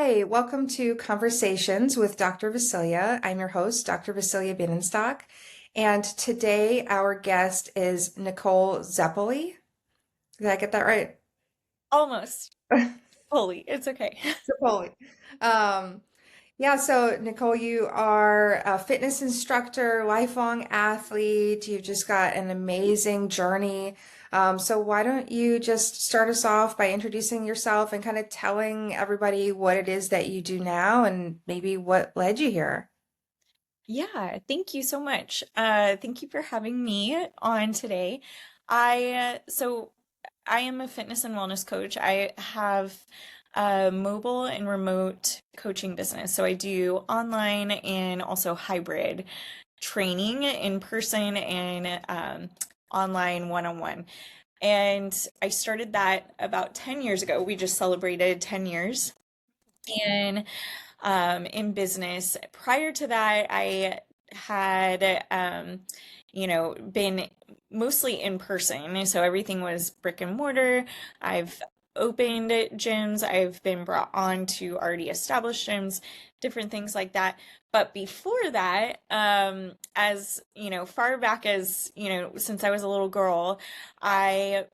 Hi, welcome to Conversations with Dr. Vassilia. I'm your host, Dr. Vassilia Binensztok, and today our guest is Nicole Zapoli. Did I get that right? Almost fully. It's okay. Zapoli. Um, yeah, so Nicole, you are a fitness instructor, lifelong athlete. You've just got an amazing journey. So why don't you just start us off by introducing yourself and kind of telling everybody what it is that you do now and maybe what led you here? Yeah, thank you so much. Thank you for having me on today. So I am a fitness and wellness coach. I have a mobile and remote coaching business. So I do online and also hybrid training in person and online one-on-one. And I started that about 10 years ago. We just celebrated 10 years. And in business. Prior to that, I had, been mostly in person. So everything was brick and mortar. I've opened gyms. I've been brought on to already established gyms, different things like that. But before that, as far back as, since I was a little girl, I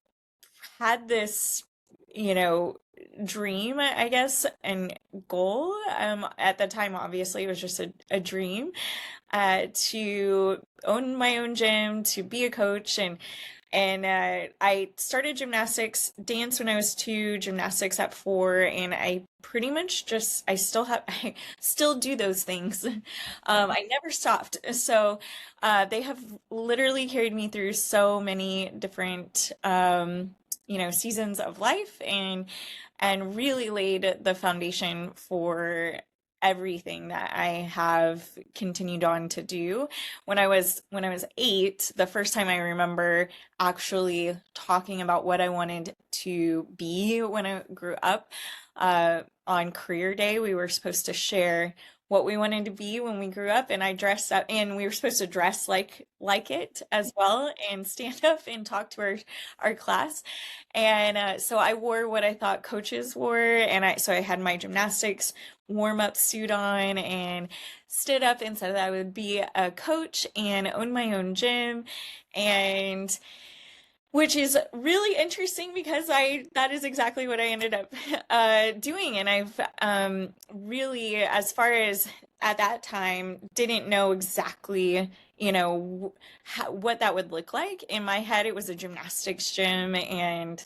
had this, you know, dream, I guess, and goal. At the time, obviously, it was just a dream, to own my own gym, to be a coach, and I started gymnastics, dance when I was 2, gymnastics at 4, and I pretty much just I still have I still do those things. I never stopped. So they have literally carried me through so many different seasons of life and really laid the foundation for everything that I have continued on to do. When I was 8, the first time I remember actually talking about what I wanted to be when I grew up, on career day, we were supposed to share what we wanted to be when we grew up, and I dressed up, and we were supposed to dress like it as well and stand up and talk to our class. And so I wore what I thought coaches wore, and I had my gymnastics warm-up suit on and stood up and said that I would be a coach and own my own gym, and which is really interesting because I that is exactly what I ended up doing. And I've really, as far as at that time, didn't know exactly, what that would look like. In my head, it was a gymnastics gym, and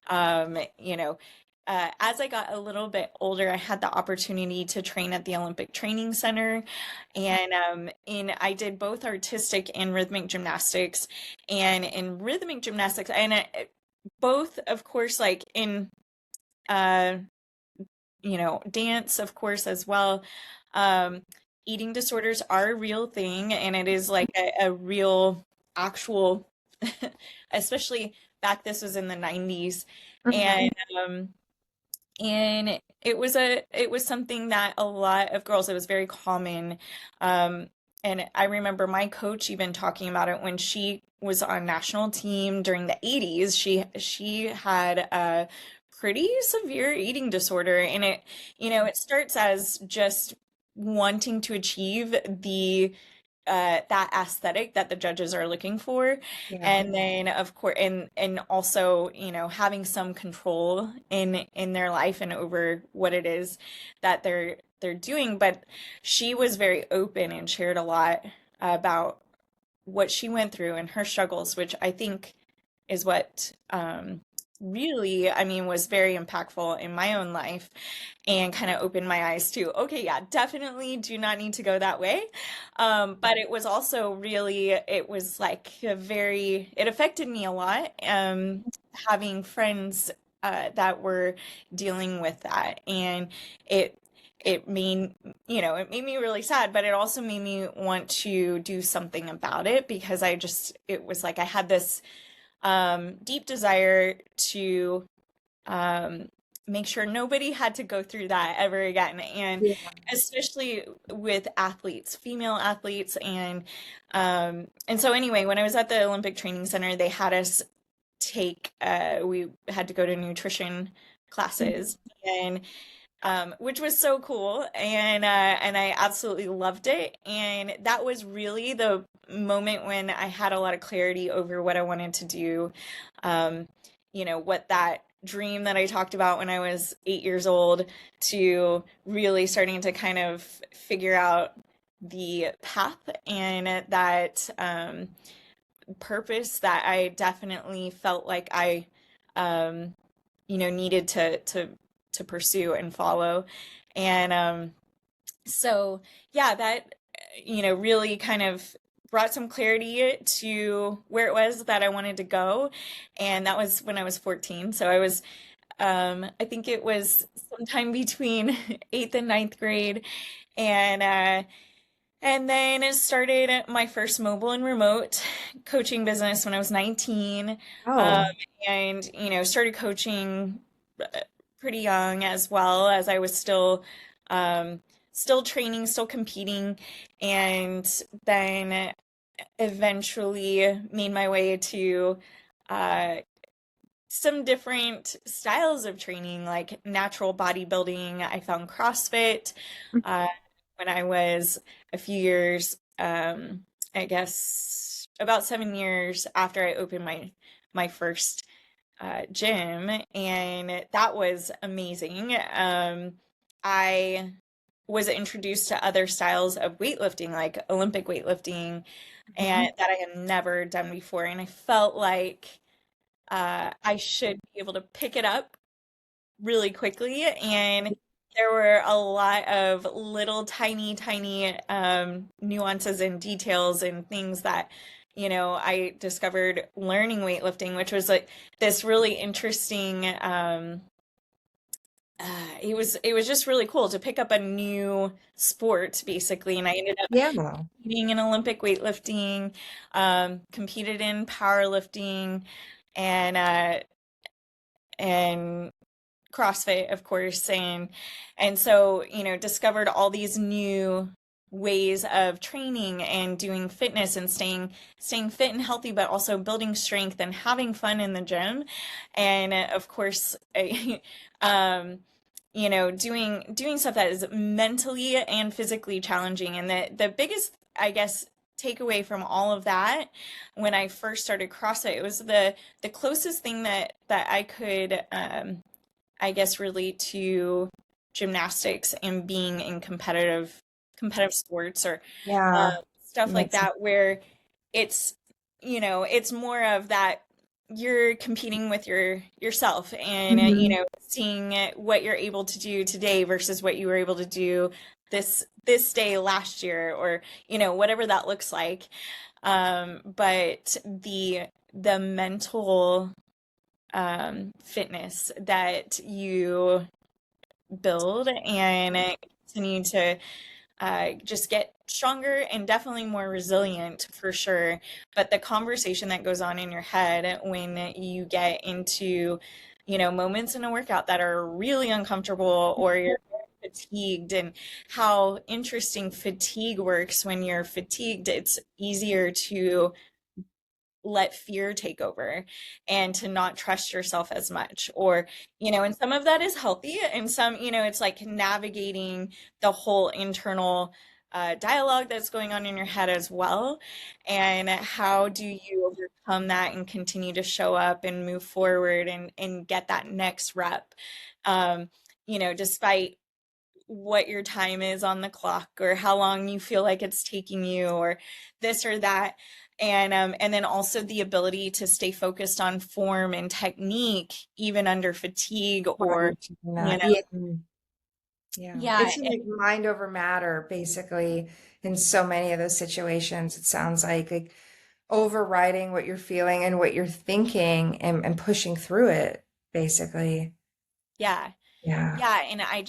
um, you know, as I got a little bit older, I had the opportunity to train at the Olympic Training Center, and I did both artistic and rhythmic gymnastics. And in rhythmic gymnastics, and both, of course, like in uh, dance, of course, as well. Um, Eating disorders are a real thing, and it is like a real, actual, especially back. This was in the 90s, Mhm. and um, and it was something that a lot of girls, it was very common. um and I remember my coach even talking about it when she was on national team during the 80s. She had a pretty severe eating disorder, and it starts as just wanting to achieve the that aesthetic that the judges are looking for. Yeah. And then, of course, and also, having some control in their life and over what it is that they're doing. But she was very open and shared a lot about what she went through and her struggles, which I think is what really, I mean, was very impactful in my own life, and kind of opened my eyes to, okay, yeah, definitely do not need to go that way. But it was also really, it was like it affected me a lot, having friends that were dealing with that. And it, it made, it made me really sad, but it also made me want to do something about it, because it was like I had this deep desire to um, make sure nobody had to go through that ever again. And Yeah. especially with athletes, female athletes. And so anyway, when I was at the Olympic Training Center, they had us we had to go to nutrition classes. And which was so cool, and I absolutely loved it. And that was really the moment when I had a lot of clarity over what I wanted to do. Um, what that dream that I talked about when I was 8 years old to really starting to kind of figure out the path and that purpose that I definitely felt like I needed to pursue and follow. And so yeah, that really kind of brought some clarity to where it was that I wanted to go. And that was when I was 14. So I was I think it was sometime between eighth and ninth grade. And and then it started my first mobile and remote coaching business when I was 19. Um, Oh, and, started coaching pretty young as well as I was still training, still competing. And then eventually made my way to uh, some different styles of training, like natural bodybuilding. I found CrossFit uh, when I was a few years, I guess about 7 years after I opened my first gym, and that was amazing. I was introduced to other styles of weightlifting, like Olympic weightlifting, and mhm. that I had never done before, and I felt like I should be able to pick it up really quickly. And there were a lot of little tiny, tiny nuances and details and things that, I discovered learning weightlifting, which was like this really interesting. It was just really cool to pick up a new sport, basically, and I ended up Yeah. competing in Olympic weightlifting, competed in powerlifting, and and CrossFit, of course, and so, discovered all these new ways of training and doing fitness and staying fit and healthy, but also building strength and having fun in the gym. And of course, um, doing stuff that is mentally and physically challenging. And the biggest, I guess, takeaway from all of that when I first started CrossFit, it was the closest thing that I could I guess relate to gymnastics and being in competitive sports or Yeah. stuff like Makes that where it's it's more of that you're competing with yourself and Mhm. seeing what you're able to do today versus what you were able to do this day last year or whatever that looks like, but the mental fitness that you build and continue to just get stronger and definitely more resilient for sure. But the conversation that goes on in your head when you get into, moments in a workout that are really uncomfortable or you're fatigued, and how interesting fatigue works. When you're fatigued, it's easier to let fear take over and to not trust yourself as much, or and some of that is healthy, and some it's like navigating the whole internal dialogue that's going on in your head as well, and how do you overcome that and continue to show up and move forward and get that next rep, despite what your time is on the clock or how long you feel like it's taking you or this or that. And then also the ability to stay focused on form and technique even under fatigue or you know Yeah. Yeah. yeah. It's like mind over matter, basically, in so many of those situations. It sounds like overriding what you're feeling and what you're thinking and pushing through it, basically. Yeah. Yeah. Yeah, and I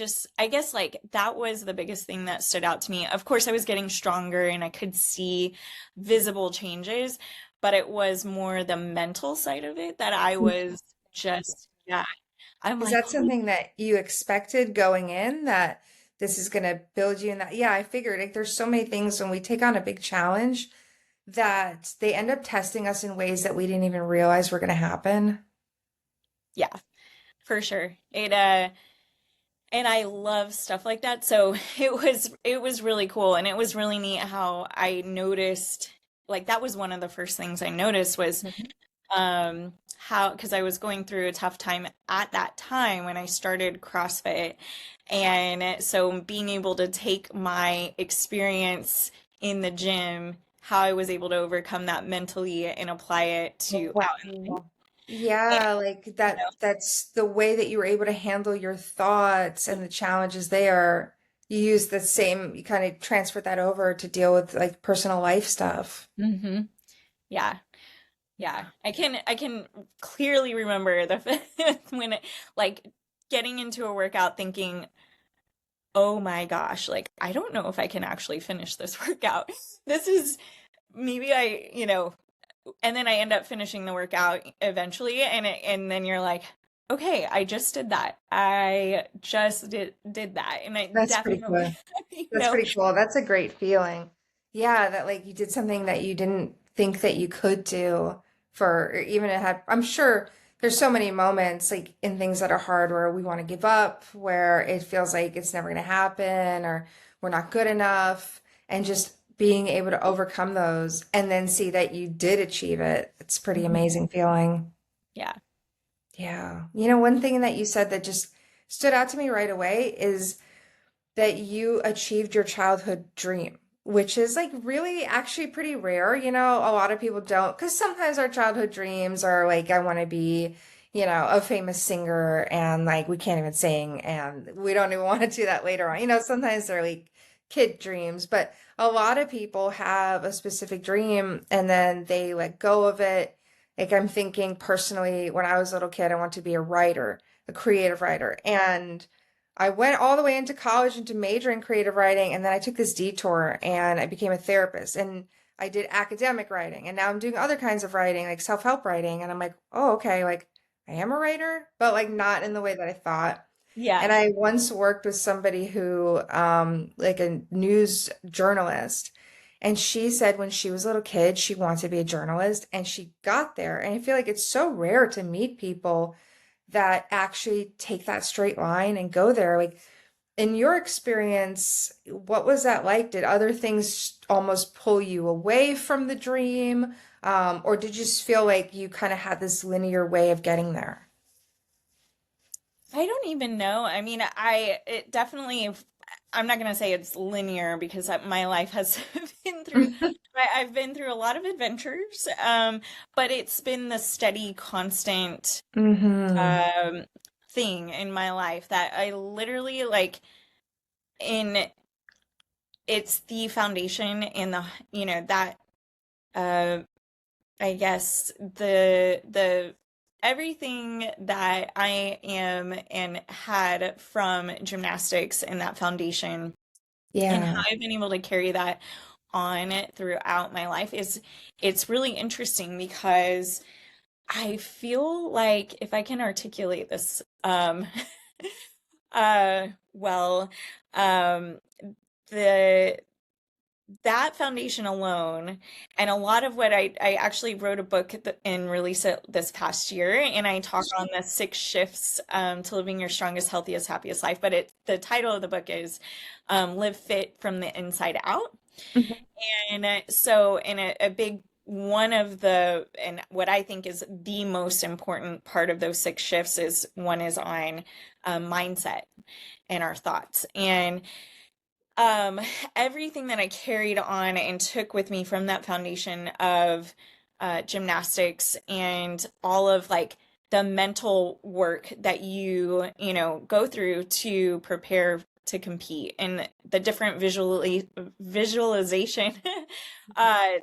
guess like that was the biggest thing that stood out to me. Of course, I was getting stronger and I could see visible changes, but it was more the mental side of it that I was just, yeah. I'm Is like, that something that you expected going in, that this is going to build you in that? Yeah, I figured like there's so many things when we take on a big challenge that they end up testing us in ways that we didn't even realize were going to happen. yeah, for sure. And I love stuff like that. So it was really cool, and it was really neat how I noticed, like that was one of the first things I noticed was Mhm. how, because I was going through a tough time at that time when I started CrossFit. And so being able to take my experience in the gym, how I was able to overcome that mentally and apply it to out in the ring. Wow. Yeah, like that's the way that you were able to handle your thoughts and the challenges there. You use the same, you kind of transferred that over to deal with like personal life stuff. Hmm. Yeah. Yeah. I can clearly remember the when it, like getting into a workout thinking, "Oh my gosh, like I don't know if I can actually finish this workout. This is maybe and then I end up finishing the workout eventually, and then you're like, "Okay, I just did that. I just did that." And I That's pretty definitely, cool. you That's know, pretty cool. That's a great feeling. Yeah, that like you did something that you didn't think that you could do for or even it had I'm sure there's so many moments like in things that are hard where we want to give up, where it feels like it's never going to happen or we're not good enough and just being able to overcome those and then see that you did achieve it. It's a pretty Mhm. amazing feeling. Yeah. Yeah. You know, one thing that you said that just stood out to me right away is that you achieved your childhood dream, which is like really actually pretty rare. You know, a lot of people don't, because sometimes our childhood dreams are like, I want to be, you know, a famous singer and like we can't even sing and we don't even want to do that later on. You know, sometimes they're like kid dreams, but a lot of people have a specific dream and then they let go of it. Like I'm thinking personally, when I was a little kid, I wanted to be a writer, a creative writer. And I went all the way into college into major in creative writing, and then I took this detour and I became a therapist and I did academic writing, and now I'm doing other kinds of writing, like self-help writing, and I'm like, oh, okay, like I am a writer, but like not in the way that I thought. Yeah. And I once worked with somebody who, like a news journalist, and she said when she was a little kid, she wanted to be a journalist, and she got there. And I feel like it's so rare to meet people that actually take that straight line and go there. Like in your experience, what was that like? Did other things almost pull you away from the dream? Or did you just feel like you kind of had this linear way of getting there? I don't even know. I mean, it definitely, I'm not going to say it's linear because my life has been through, I've been through a lot of adventures, but it's been the steady, constant Mm-hmm. um, thing in my life that I literally like in, it's the foundation and that, uh, I guess the everything that I am and had from gymnastics and that foundation and how Yeah. I've been able to carry that on throughout my life is it's really interesting because I feel like if I can articulate this well um the that foundation alone and a lot of what I actually wrote a book and released it this past year and I talk on the 6 shifts to living your strongest healthiest happiest life but the title of the book is live fit from the inside out Mhm. and so in a big one of the and what I think is the most important part of those 6 shifts is one is on mindset and our thoughts and um, everything that I carried on and took with me from that foundation of gymnastics and all of like the mental work that go through to prepare to compete and the different visualization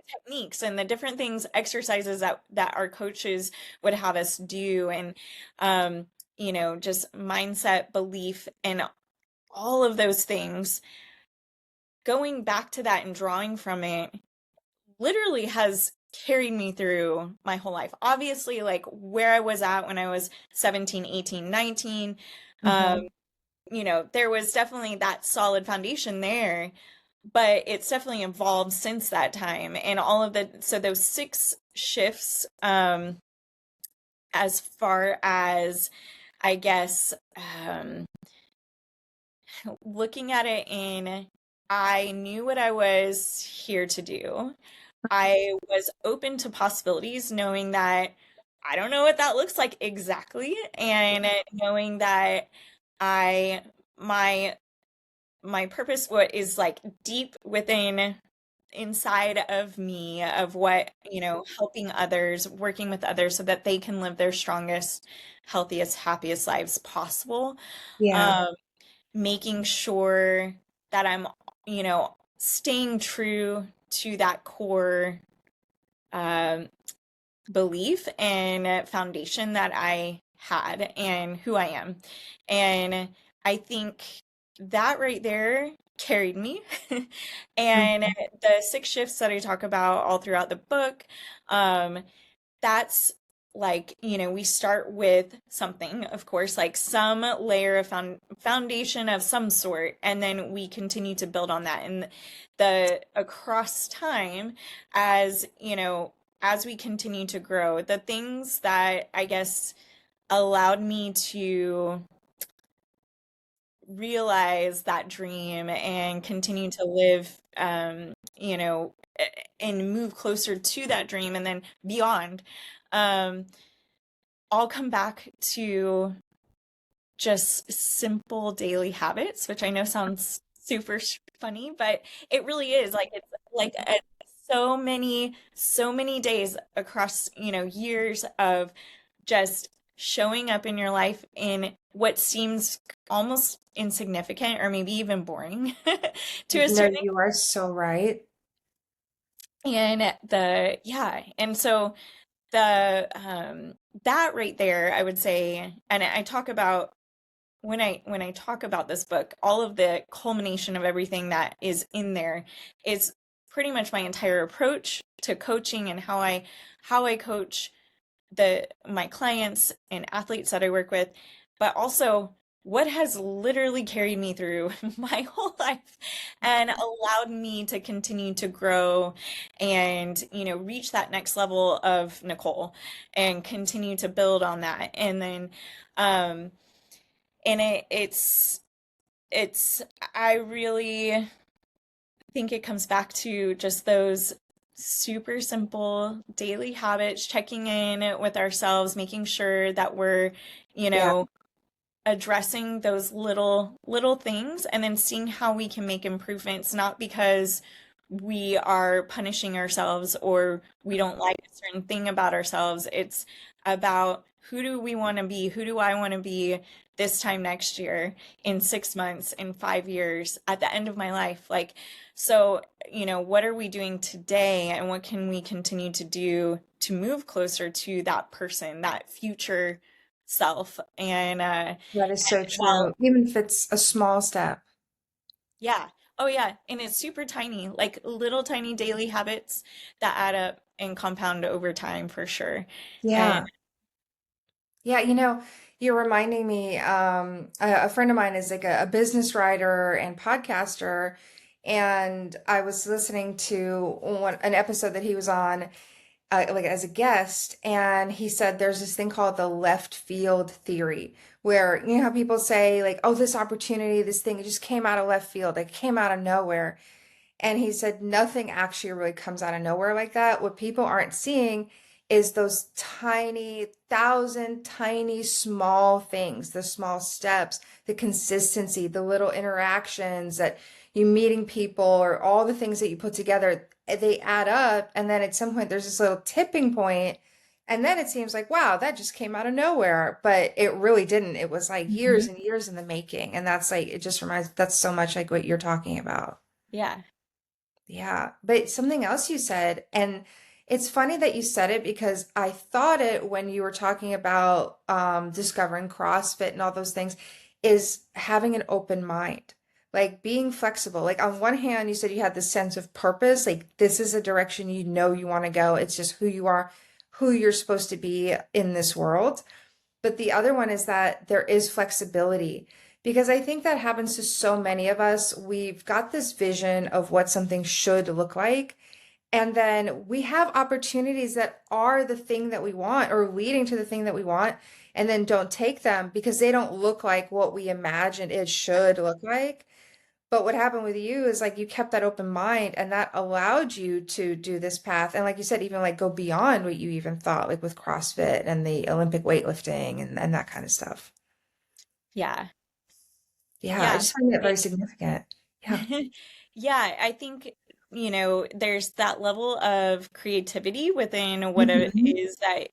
techniques and the different things exercises that our coaches would have us do and just mindset belief and all of those things going back to that and drawing from it literally has carried me through my whole life. Obviously, like where I was at when I was 17, 18, 19, um, Mhm. there was definitely that solid foundation there, but it's definitely evolved since that time. And all of so those 6 shifts, as far as I guess, looking at it in, I knew what I was here to do. I was open to possibilities, knowing that I don't know what that looks like exactly, and knowing that I my my purpose, what is like deep within inside of me, of what, helping others, working with others so that they can live their strongest, healthiest, happiest lives possible. Yeah. Um, Making sure that I'm, staying true to that core um, belief and foundation that I had and who I am. And I think that right there carried me. And Mhm. the 6 shifts that I talk about all throughout the book, um, that's like, we start with something, of course, like some layer of foundation of some sort, and then we continue to build on that. And the across time, as as we continue to grow, the things that I guess allowed me to realize that dream and continue to live, and move closer to that dream and then beyond, um, all come back to just simple daily habits, which I know sounds super funny, but it really is like it's like so many days across, years of just showing up in your life in what seems almost insignificant or maybe even boring to a No, certain you are so right. extent. And and so that right there, I would say, and I talk about when I talk about this book, all of the culmination of everything that is in there is pretty much my entire approach to coaching and how I coach my clients and athletes that I work with, but also what has literally carried me through my whole life and allowed me to continue to grow and, reach that next level of Nicole and continue to build on that. And then, um, and it's I really think it comes back to just those super simple daily habits, checking in with ourselves, making sure that we're, you Yeah. know, addressing those little things and then seeing how we can make improvements, not because we are punishing ourselves or we don't like a certain thing about ourselves. It's about who do we want to be? Who do I want to be this time next year, in 6 months, in 5 years, at the end of my life? Like, so, what are we doing today and what can we continue to do to move closer to that person, that future self? That is so Well, true. Even if it's a small step. yeah. Oh, yeah. And it's super tiny, like little tiny daily habits that add up and compound over time for sure. And Yeah. Yeah, you're reminding me, a friend of mine is like a business writer and podcaster, and I was listening to an episode that he was on, like as a guest, and he said there's this thing called the left field theory, where you know how people say like, oh, this opportunity, this thing, it just came out of left field, it came out of nowhere. And he said nothing actually really comes out of nowhere like that. What people aren't seeing is those tiny, thousand tiny small things, the small steps, the consistency, the little interactions that you meeting people or all the things that you put together, they add up. And then at some point, there's this little tipping point, and then it seems like, wow, that just came out of nowhere. But it really didn't. It was like years Mhm. and years in the making. And that's like, it just reminds, that's so much like what you're talking about. Yeah. Yeah, but something else you said, and it's funny that you said it because I thought it when you were talking about discovering CrossFit and all those things, is having an open mind, like being flexible. Like on one hand, you said you had this sense of purpose, like this is a direction you know you want to go. It's just who you are, who you're supposed to be in this world. But the other one is that there is flexibility because I think that happens to so many of us. We've got this vision of what something should look like. And then we have opportunities that are the thing that we want or leading to the thing that we want, and then don't take them because they don't look like what we imagined it should look like. But what happened with you is like you kept that open mind and that allowed you to do this path. And like you said, even like go beyond what you even thought, like with CrossFit and the Olympic weightlifting and that kind of stuff. Yeah. Yeah, I Yeah. just find that very It, significant. Yeah. yeah, I think, there's that level of creativity within what it Mhm. is that,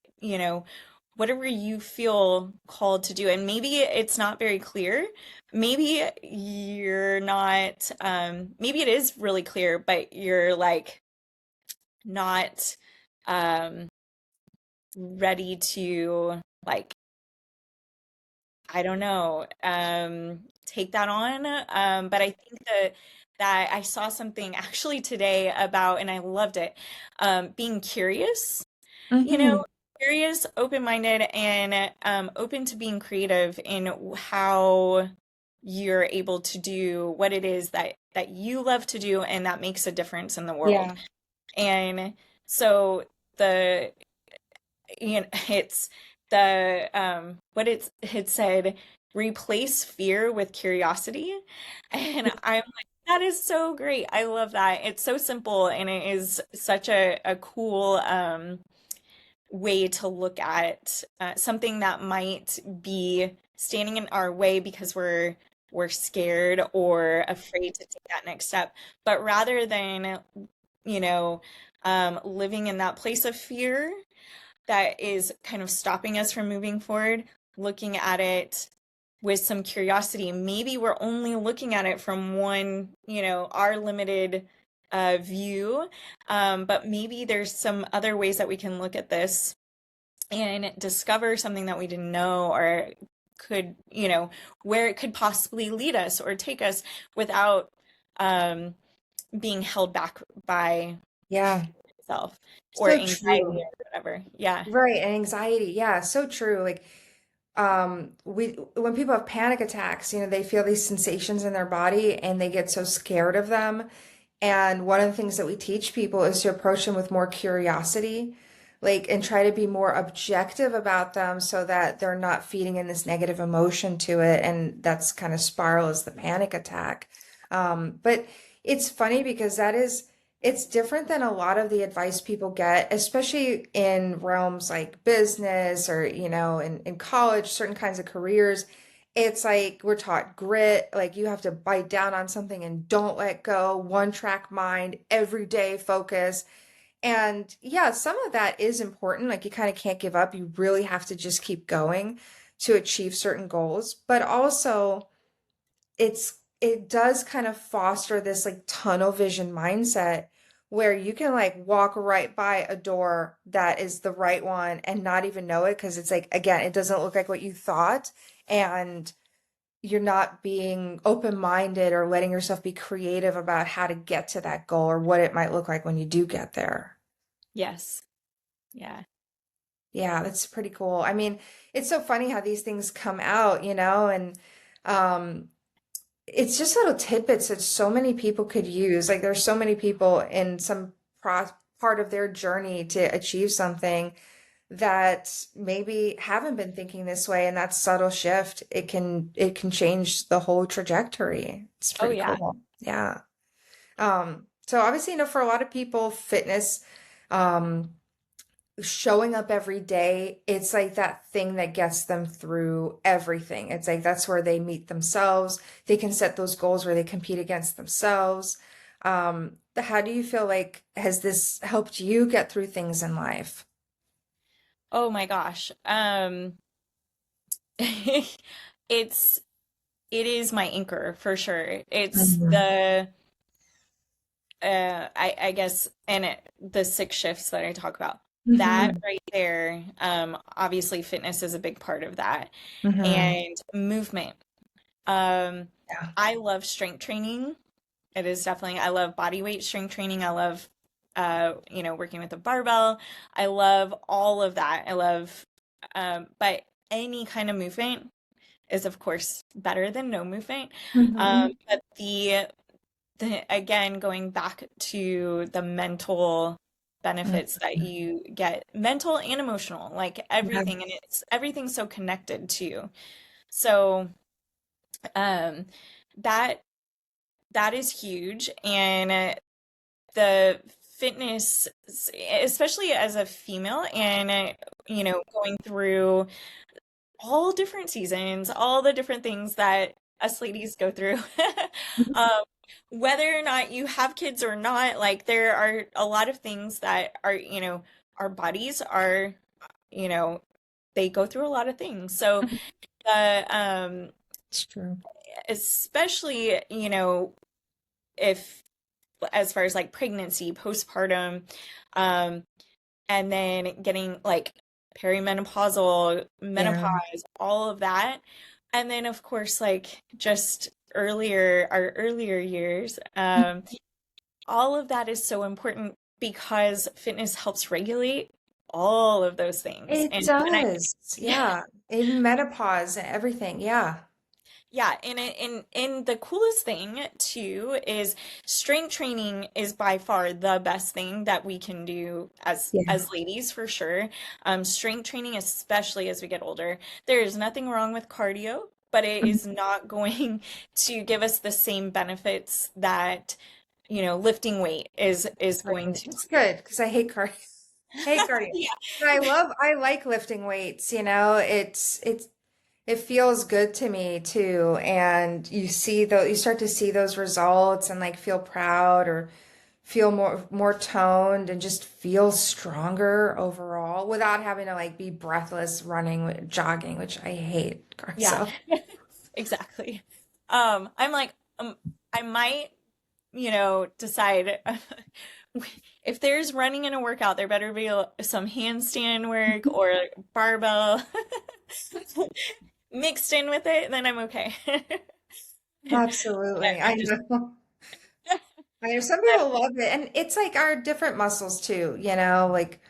whatever you feel called to do. And maybe it's not very clear. Maybe you're not, maybe it is really clear, but you're like not ready to like I don't know, take that on. But I think that I saw something actually today about, and I loved it, being curious, you know, Hmm. curious, open-minded, and open to being creative in how you're able to do what it is that you love to do, and that makes a difference in the world. Yeah. And so the it's the what it said, replace fear with curiosity. And I'm like, that is so great. I love that. It's so simple and it is such a cool way to look at something that might be standing in our way because we're scared or afraid to take that next step. But rather than, you know, living in that place of fear, that is kind of stopping us from moving forward, looking at it with some curiosity. Maybe we're only looking at it from one, our limited view, but maybe there's some other ways that we can look at this and discover something that we didn't know or could, where it could possibly lead us or take us without um, being held back by Yeah. itself or So anxiety true. or whatever. Yeah. Right. And anxiety. Yeah. So true. Like, we when people have panic attacks, they feel these sensations in their body and they get so scared of them. And one of the things that we teach people is to approach them with more curiosity, like, and try to be more objective about them so that they're not feeding in this negative emotion to it. And that's kind of spirals the panic attack. But it's funny because it's different than a lot of the advice people get, especially in realms like business or, in college, certain kinds of careers. It's like we're taught grit, like you have to bite down on something and don't let go, one track mind, everyday focus. And yeah, some of that is important. Like you kind of can't give up. You really have to just keep going to achieve certain goals. But also, it does kind of foster this like tunnel vision mindset where you can like walk right by a door that is the right one and not even know it because it's like again, it doesn't look like what you thought. And you're not being open-minded or letting yourself be creative about how to get to that goal or what it might look like when you do get there. Yes. Yeah. Yeah, that's pretty cool. I mean, it's so funny how these things come out, and um, it's just little tidbits that so many people could use. Like there's so many people in some part of their journey to achieve something that maybe haven't been thinking this way, and that subtle shift, it can change the whole trajectory. It's Oh, pretty yeah. cool. Yeah. So obviously, for a lot of people, fitness, um, showing up every day, it's like that thing that gets them through everything. It's like that's where they meet themselves. They can set those goals where they compete against themselves. How do you feel like has this helped you get through things in life? Oh my gosh. It's it is my anchor for sure. It's Mhm. I guess the 6 shifts that I talk about. That Mhm. right there, obviously fitness is a big part of that. Mhm. And movement. Um, Yeah. I love strength training. It is definitely, I love body weight strength training. I love, working with a barbell. I love all of that. I love, but any kind of movement is, of course, better than no movement. Mhm. But the again, going back to the mental benefits that Mhm. you get, mental and emotional, like Yeah. everything, and everything's so connected to you. So, um, that that is huge, and the fitness, especially as a female, and going through all different seasons, all the different things that us ladies go through. Um, whether or not you have kids or not, like there are a lot of things that are, our bodies are, you know, they go through a lot of things. So the It's true. especially, if as far as like pregnancy, postpartum, um, and then getting like perimenopausal, Yeah. menopause, all of that. And then of course like just our earlier years, all of that is so important because fitness helps regulate all of those things. It And I does. Yeah. In menopause and everything. Yeah. Yeah, and the coolest thing too is strength training is by far the best thing that we can do Yeah. as ladies for sure. Strength training, especially as we get older. There is nothing wrong with cardio, but it is not going to give us the same benefits that, lifting weight is going Right. to. It's good because I hate cardio. Hate cardio. Yeah. But I like lifting weights, it feels good to me too. And you start to see those results and like feel proud or feel more toned and just feel stronger overall without having to like be breathless running, jogging, which I hate. Yeah, So exactly. I'm like, I might, decide if there's running in a workout, there better be some handstand work or barbell mixed in with it, then I'm okay. absolutely. I I'm just, know. I know some people love it. And it's like our different muscles too, like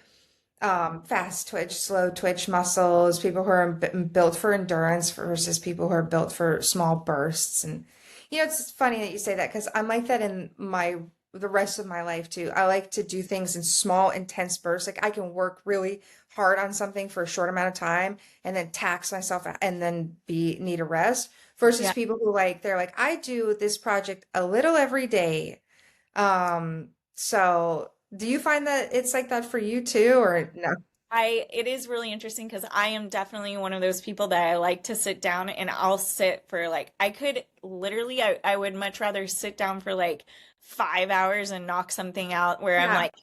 fast twitch, slow twitch muscles, people who are built for endurance versus people who are built for small bursts. And it's funny that you say that because I'm like that in the rest of my life too. I like to do things in small, intense bursts. Like I can work really hard on something for a short amount of time and then tax myself and then be need a rest versus yeah. people who they're like, I do this project a little every day. So do you find that it's like that for you too, or no? It is really interesting because I am definitely one of those people that I like to sit down and I'll sit for like, I could literally, I would much rather sit down for like 5 hours and knock something out where I'm Yeah, like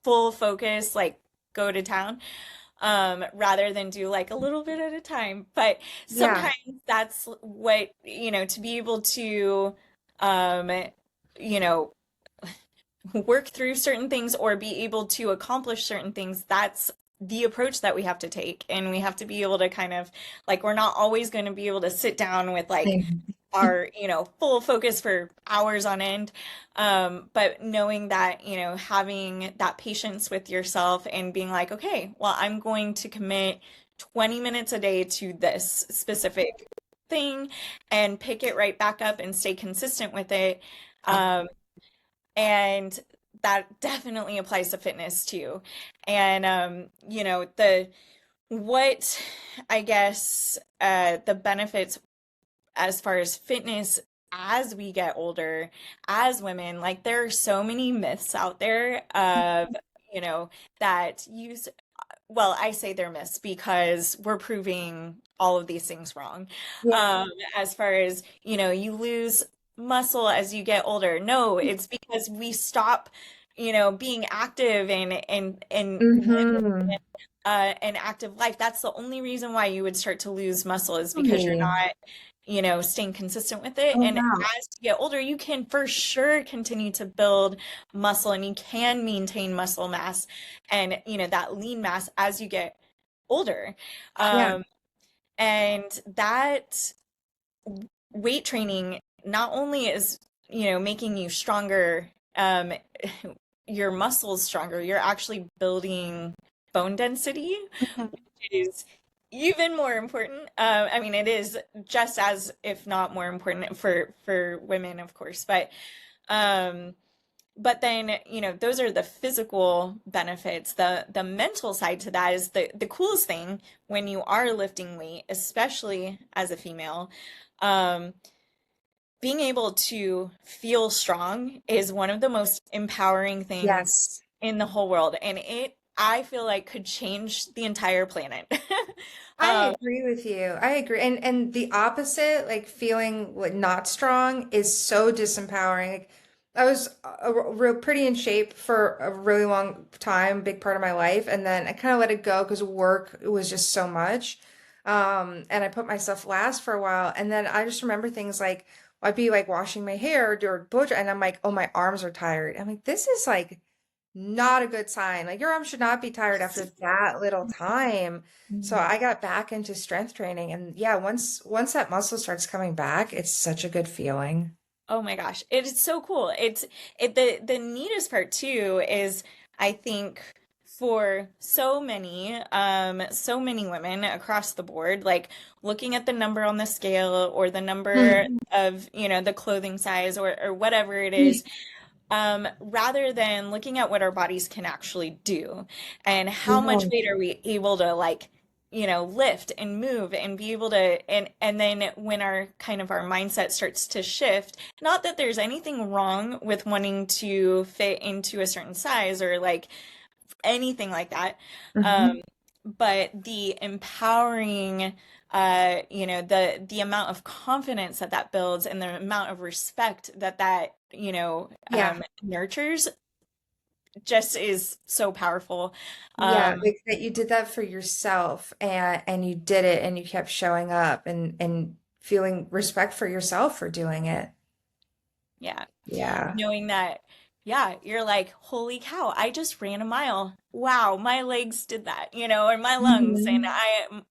full focus, like go to town, rather than do like a little bit at a time. But yeah, sometimes that's what, to be able to, um, you know, work through certain things or be able to accomplish certain things, that's the approach that we have to take. And we have to be able to kind of like, we're not always going to be able to sit down with like same. our, full focus for hours on end. But knowing that, having that patience with yourself and being like, okay, well, I'm going to commit 20 minutes a day to this specific thing and pick it right back up and stay consistent with it. Um, and that definitely applies to fitness too. And the what I guess the benefits as far as fitness as we get older as women, like there are so many myths out there of, you know, that use, well, I say they're myths because we're proving all of these things wrong. Yeah. Um, as far as, you lose muscle as you get older. No, it's because we stop, being active and Mm-hmm. an active life. That's the only reason why you would start to lose muscle is because you're Me. not, staying consistent with it. Oh And wow. as you get older, you can for sure continue to build muscle and you can maintain muscle mass and, that lean mass as you get older. Yeah. Um, and that weight training not only is, making you stronger, your muscles stronger, you're actually building bone density, Mhm. which is even more important. I mean, it is just as, if not more important for women, of course, but Um, but then, those are the physical benefits. The mental side to that is the coolest thing when you are lifting weight, especially as a female. Um, Being able to feel strong is one of the most empowering things Yes. in the whole world, and I feel like could change the entire planet. I Um, agree with you. I agree. And the opposite, like feeling like not strong is so disempowering. Like I was real pretty in shape for a really long time, big part of my life, and then I kind of let it go because work was just so much. And I put myself last for a while, and then I just remember things like I'd be like washing my hair or blow dry, and I'm like, oh, my arms are tired. I'm like, this is like not a good sign. Like your arms should not be tired after that little time. So I got back into strength training and yeah, once that muscle starts coming back, it's such a good feeling. Oh my gosh, it is so cool. The neatest part too is I think for so many women across the board, like looking at the number on the scale or the number Mm. of, the clothing size or whatever it is, rather than looking at what our bodies can actually do and how much Yeah. weight are we able to like, lift and move and be able to, and then when our kind of our mindset starts to shift, not that there's anything wrong with wanting to fit into a certain size or like anything like that. Um, Hmm. but the empowering, the amount of confidence that that builds and the amount of respect that Yeah. nurtures just is so powerful. Yeah, Um, like that you did that for yourself and you did it and you kept showing up and feeling respect for yourself for doing it. yeah. Yeah. Knowing that, yeah, you're like, holy cow, I just ran a mile. Wow, my legs did that, or my lungs, and Mhm.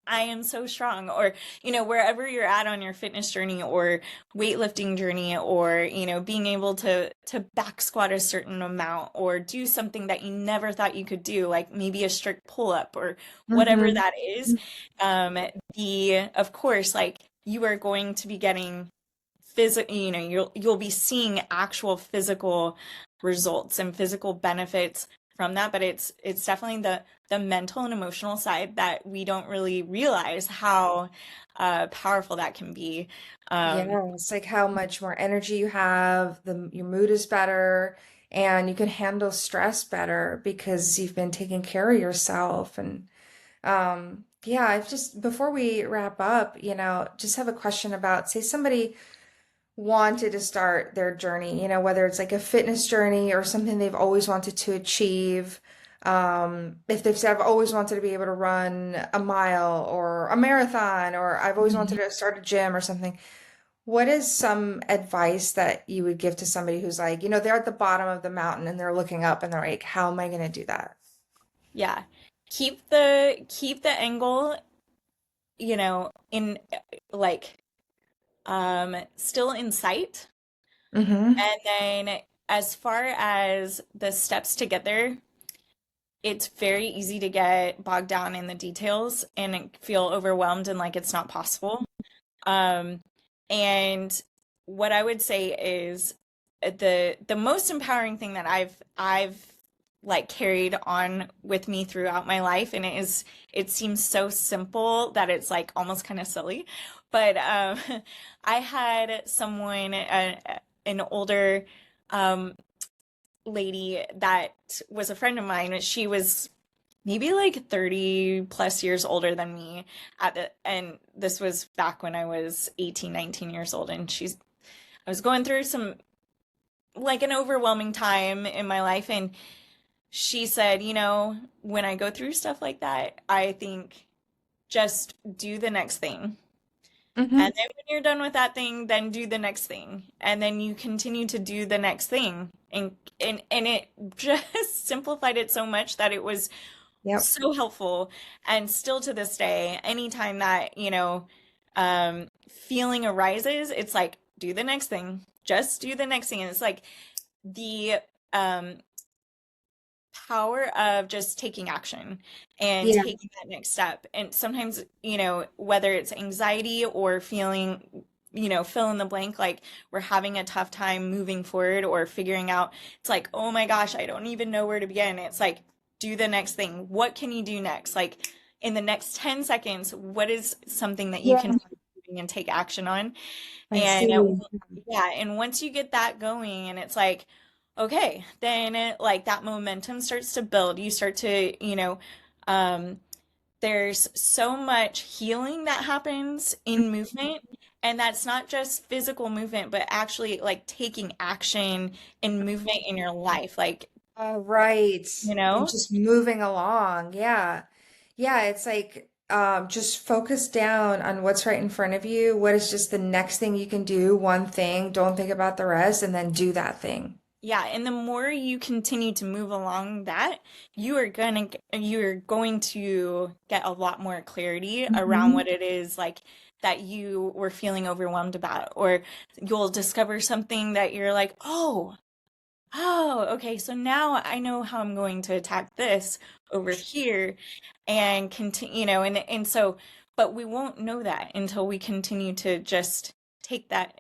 I am so strong. Or, wherever you're at on your fitness journey or weightlifting journey, or, being able to back squat a certain amount or do something that you never thought you could do, like maybe a strict pull-up or whatever Mhm. that is. Of course, like you are going to be getting physical, you'll be seeing actual physical results and physical benefits from that, but it's definitely the mental and emotional side that we don't really realize how powerful that can be. Um, Yeah, it's like how much more energy you have, your mood is better, and you can handle stress better because you've been taking care of yourself. And yeah, I've just before we wrap up, just have a question about, say somebody wanted to start their journey, whether it's like a fitness journey or something they've always wanted to achieve. If they've said, I've always wanted to be able to run a mile or a marathon, or I've always wanted to start a gym or something. What is some advice that you would give to somebody who's like, they're at the bottom of the mountain and they're looking up and they're like, how am I going to do that? yeah, keep the angle, in like still in sight. Mm-hmm. And then as far as the steps to get there, it's very easy to get bogged down in the details and feel overwhelmed and like it's not possible. Um, and what I would say is the most empowering thing that I've like carried on with me throughout my life, and it seems so simple that it's like almost kind of silly, but I had someone, an older um, lady that was a friend of mine. She was maybe like 30 plus years older than me and this was back when I was 18, 19 years old, and I was going through some like an overwhelming time in my life, and she said, when I go through stuff like that, I think just do the next thing. Mm-hmm. And then when you're done with that thing, then do the next thing. And then you continue to do the next thing. And it just simplified it so much that it was Yep. so helpful. And still to this day, anytime that, feeling arises, it's like, do the next thing. Just do the next thing. And it's like the um, power of just taking action and Yeah. taking that next step. And sometimes, whether it's anxiety or feeling fill in the blank, like we're having a tough time moving forward or figuring out, it's like, oh my gosh, I don't even know where to begin. It's like, do the next thing. What can you do next? Like in the next 10 seconds, what is something that you Yeah, can start doing and take action on? I And see. yeah, and once you get that going and it's like, okay, then like that momentum starts to build. You start to, um, there's so much healing that happens in movement. And that's not just physical movement, but actually like taking action in movement in your life. Like, All right. you And know, just moving along. Yeah. Yeah, it's like just focus down on what's right in front of you. What is just the next thing you can do? One thing. Don't think about the rest, and then do that thing. yeah, and the more you continue to move along that, you're going to get a lot more clarity around Mhm. what it is like that you were feeling overwhelmed about, or you'll discover something that you're like, oh, okay, so now I know how I'm going to attack this over here and continue, and so, but we won't know that until we continue to just take that,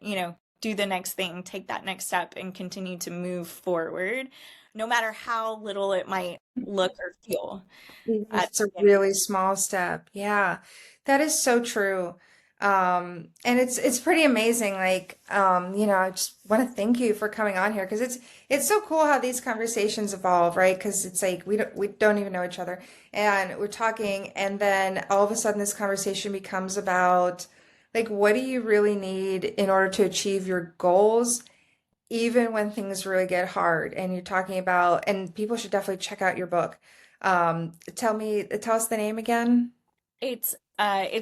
do the next thing, take that next step and continue to move forward, no matter how little it might look or feel Even if at it's a the beginning. really small step. Yeah, that is so true. And it's pretty amazing. Like, I just want to thank you for coming on here because it's so cool how these conversations evolve, right? Because it's like we don't even know each other, and we're talking, and then all of a sudden this conversation becomes about like what do you really need in order to achieve your goals even when things really get hard. And you're talking about, and people should definitely check out your book. Tell us the name again. It's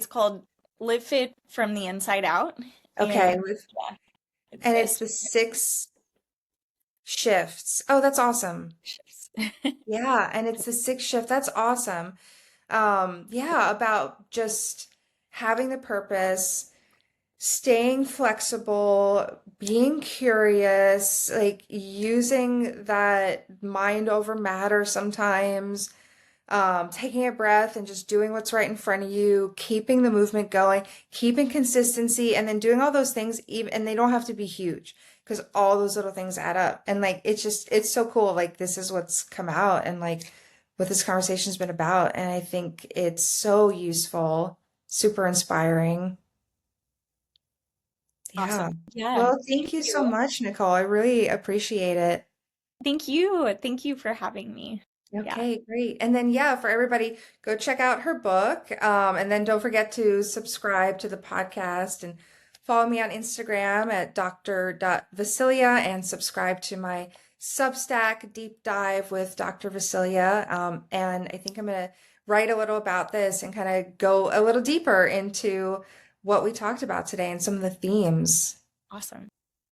called Live Fit from the Inside Out, and Okay, yeah, it's and it's it's the 6 shifts. Oh, that's awesome. Yeah, and it's the 6 shift. That's awesome. Yeah, about just having the purpose, staying flexible, being curious, like using that mind over matter sometimes, taking a breath and just doing what's right in front of you, keeping the movement going, keeping consistency, and then doing all those things, even, and they don't have to be huge because all those little things add up. And like, it's so cool. Like, this is what's come out and like what this conversation's been about. And I think it's so useful, super inspiring. Yeah. awesome. Yeah, Well, thank thank you so you. much, Nicole. I really appreciate it. Thank you. Thank you for having me. Yeah. Okay, great. And then, yeah, for everybody, go check out her book. And then don't forget to subscribe to the podcast and follow me on Instagram at dr.vassilia and subscribe to my Substack deep dive with Dr. Vassilia. And I think I'm going to write a little about this and kind of go a little deeper into what we talked about today and some of the themes. Awesome.